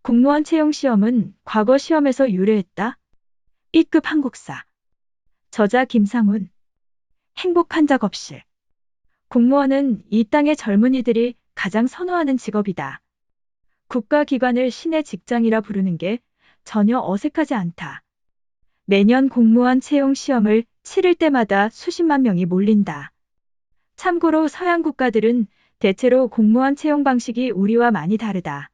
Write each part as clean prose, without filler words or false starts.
공무원 채용 시험은 과거 시험에서 유래했다. B급 한국사. 저자 김상훈. 행복한 작업실. 공무원은 이 땅의 젊은이들이 가장 선호하는 직업이다. 국가기관을 신의 직장이라 부르는 게 전혀 어색하지 않다. 매년 공무원 채용 시험을 치를 때마다 수십만 명이 몰린다. 참고로 서양 국가들은 대체로 공무원 채용 방식이 우리와 많이 다르다.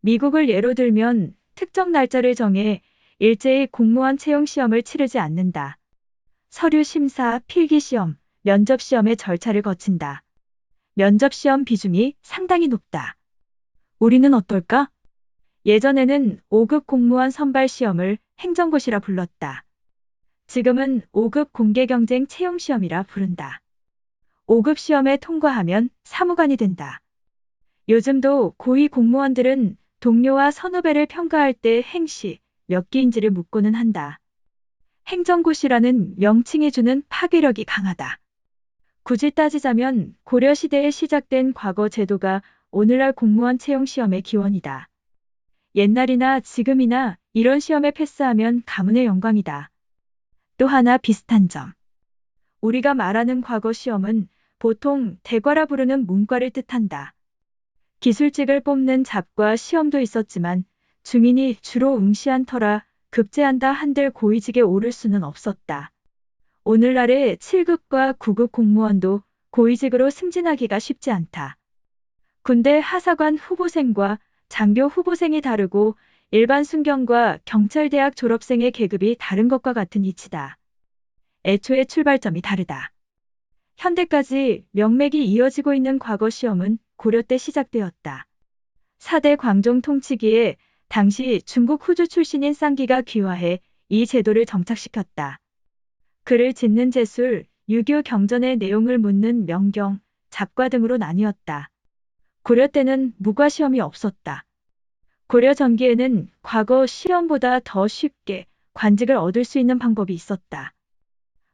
미국을 예로 들면 특정 날짜를 정해 일제히 공무원 채용 시험을 치르지 않는다. 서류 심사, 필기시험, 면접시험의 절차를 거친다. 면접시험 비중이 상당히 높다. 우리는 어떨까? 예전에는 5급 공무원 선발 시험을 행정고시라 불렀다. 지금은 5급 공개경쟁 채용시험이라 부른다. 5급 시험에 통과하면 사무관이 된다. 요즘도 고위 공무원들은 동료와 선후배를 평가할 때 행시 몇 기인지를 묻고는 한다. 행정고시라는 명칭이 주는 파괴력이 강하다. 굳이 따지자면 고려시대에 시작된 과거 제도가 오늘날 공무원 채용 시험의 기원이다. 옛날이나 지금이나 이런 시험에 패스하면 가문의 영광이다. 또 하나 비슷한 점. 우리가 말하는 과거 시험은 보통 대과라 부르는 문과를 뜻한다. 기술직을 뽑는 잡과 시험도 있었지만 중인이 주로 응시한 터라 급제한다 한들 고위직에 오를 수는 없었다. 오늘날의 7급과 9급 공무원도 고위직으로 승진하기가 쉽지 않다. 군대 하사관 후보생과 장교 후보생이 다르고 일반 순경과 경찰대학 졸업생의 계급이 다른 것과 같은 이치다. 애초에 출발점이 다르다. 현대까지 명맥이 이어지고 있는 과거 시험은 고려 때 시작되었다. 4대 광종 통치기에 당시 중국 후주 출신인 쌍기가 귀화해 이 제도를 정착시켰다. 글을 짓는 제술, 유교 경전의 내용을 묻는 명경, 잡과 등으로 나뉘었다. 고려 때는 무과시험이 없었다. 고려 전기에는 과거 시험보다 더 쉽게 관직을 얻을 수 있는 방법이 있었다.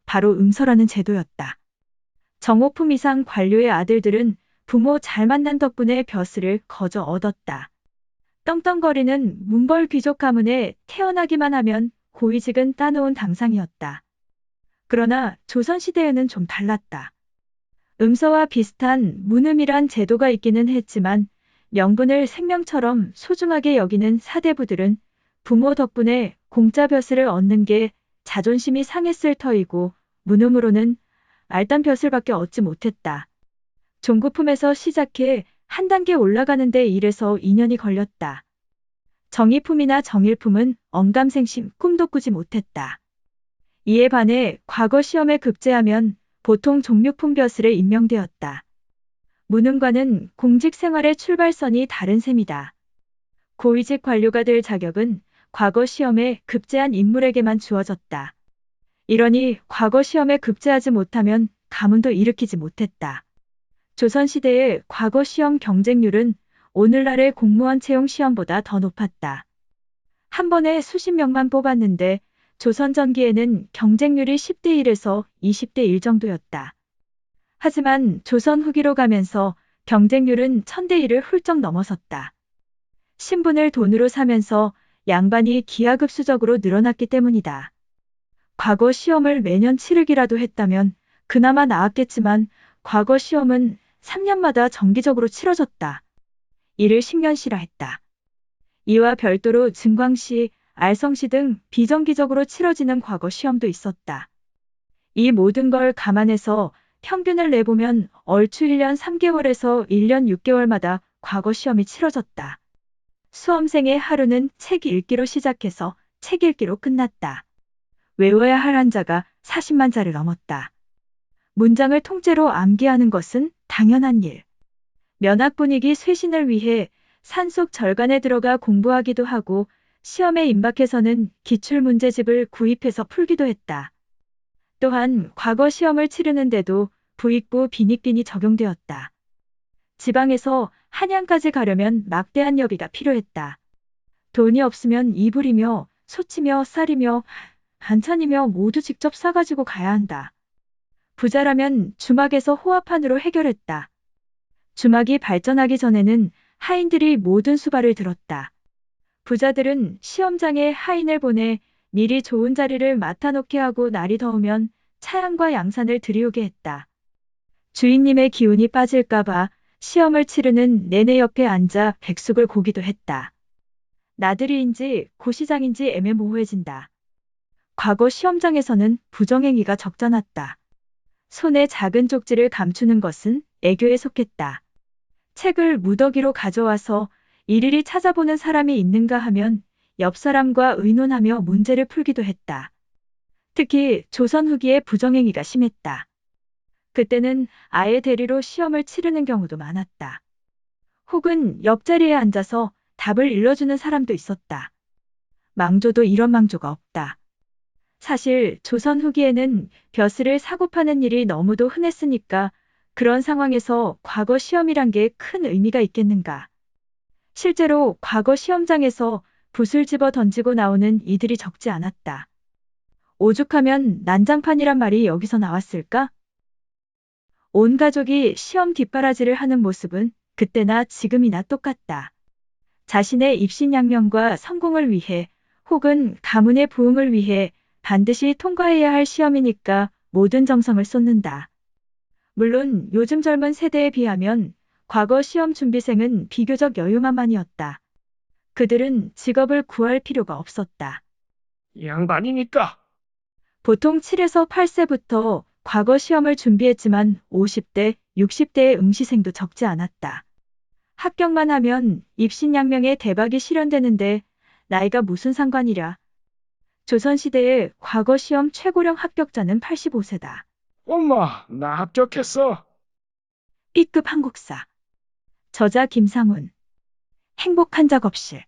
바로 응서라는 제도였다. 정호품 이상 관료의 아들들은 부모 잘 만난 덕분에 벼슬을 거저 얻었다. 떵떵거리는 문벌 귀족 가문에 태어나기만 하면 고위직은 따놓은 당상이었다. 그러나 조선시대에는 좀 달랐다. 음서와 비슷한 문음이란 제도가 있기는 했지만 명분을 생명처럼 소중하게 여기는 사대부들은 부모 덕분에 공짜 벼슬을 얻는 게 자존심이 상했을 터이고 문음으로는 알단 벼슬밖에 얻지 못했다. 종구품에서 시작해 한 단계 올라가는데 1에서 2년이 걸렸다. 정의품이나 정일품은 언감생심, 꿈도 꾸지 못했다. 이에 반해 과거 시험에 급제하면 보통 종류품 벼슬에 임명되었다. 문음과는 공직 생활의 출발선이 다른 셈이다. 고위직 관료가 될 자격은 과거 시험에 급제한 인물에게만 주어졌다. 이러니 과거 시험에 급제하지 못하면 가문도 일으키지 못했다. 조선시대의 과거 시험 경쟁률은 오늘날의 공무원 채용 시험보다 더 높았다. 한 번에 수십 명만 뽑았는데 조선 전기에는 경쟁률이 10대 1에서 20대 1 정도였다. 하지만 조선 후기로 가면서 경쟁률은 1000대 1을 훌쩍 넘어섰다. 신분을 돈으로 사면서 양반이 기하급수적으로 늘어났기 때문이다. 과거 시험을 매년 치르기라도 했다면 그나마 나았겠지만 과거 시험은 3년마다 정기적으로 치러졌다. 이를 식년시라 했다. 이와 별도로 증광시, 알성시 등 비정기적으로 치러지는 과거 시험도 있었다. 이 모든 걸 감안해서 평균을 내보면 얼추 1년 3개월에서 1년 6개월마다 과거 시험이 치러졌다. 수험생의 하루는 책 읽기로 시작해서 책 읽기로 끝났다. 외워야 할 한자가 40만 자를 넘었다. 문장을 통째로 암기하는 것은 당연한 일. 면학 분위기 쇄신을 위해 산속 절간에 들어가 공부하기도 하고 시험에 임박해서는 기출문제집을 구입해서 풀기도 했다. 또한 과거 시험을 치르는데도 부익부 빈익빈이 적용되었다. 지방에서 한양까지 가려면 막대한 여비가 필요했다. 돈이 없으면 이불이며 소치며 쌀이며 반찬이며 모두 직접 사가지고 가야 한다. 부자라면 주막에서 호화판으로 해결했다. 주막이 발전하기 전에는 하인들이 모든 수발을 들었다. 부자들은 시험장에 하인을 보내 미리 좋은 자리를 맡아놓게 하고 날이 더우면 차양과 양산을 들이오게 했다. 주인님의 기운이 빠질까봐 시험을 치르는 내내 옆에 앉아 백숙을 고기도 했다. 나들이인지 고시장인지 애매모호해진다. 과거 시험장에서는 부정행위가 적잖았다. 손에 작은 쪽지를 감추는 것은 애교에 속했다. 책을 무더기로 가져와서 일일이 찾아보는 사람이 있는가 하면 옆 사람과 의논하며 문제를 풀기도 했다. 특히 조선 후기의 부정행위가 심했다. 그때는 아예 대리로 시험을 치르는 경우도 많았다. 혹은 옆자리에 앉아서 답을 일러주는 사람도 있었다. 망조도 이런 망조가 없다. 사실 조선 후기에는 벼슬을 사고 파는 일이 너무도 흔했으니까 그런 상황에서 과거 시험이란 게 큰 의미가 있겠는가. 실제로 과거 시험장에서 붓을 집어 던지고 나오는 이들이 적지 않았다. 오죽하면 난장판이란 말이 여기서 나왔을까? 온 가족이 시험 뒷바라지를 하는 모습은 그때나 지금이나 똑같다. 자신의 입신양명과 성공을 위해 혹은 가문의 부흥을 위해 반드시 통과해야 할 시험이니까 모든 정성을 쏟는다. 물론 요즘 젊은 세대에 비하면 과거 시험 준비생은 비교적 여유만만이었다. 그들은 직업을 구할 필요가 없었다. 양반이니까. 보통 7에서 8세부터 과거 시험을 준비했지만 50대, 60대의 응시생도 적지 않았다. 합격만 하면 입신양명의 대박이 실현되는데 나이가 무슨 상관이랴. 조선시대의 과거 시험 최고령 합격자는 85세다. 엄마, 나 합격했어. B급 한국사. 저자 김상훈. 행복한 작업실.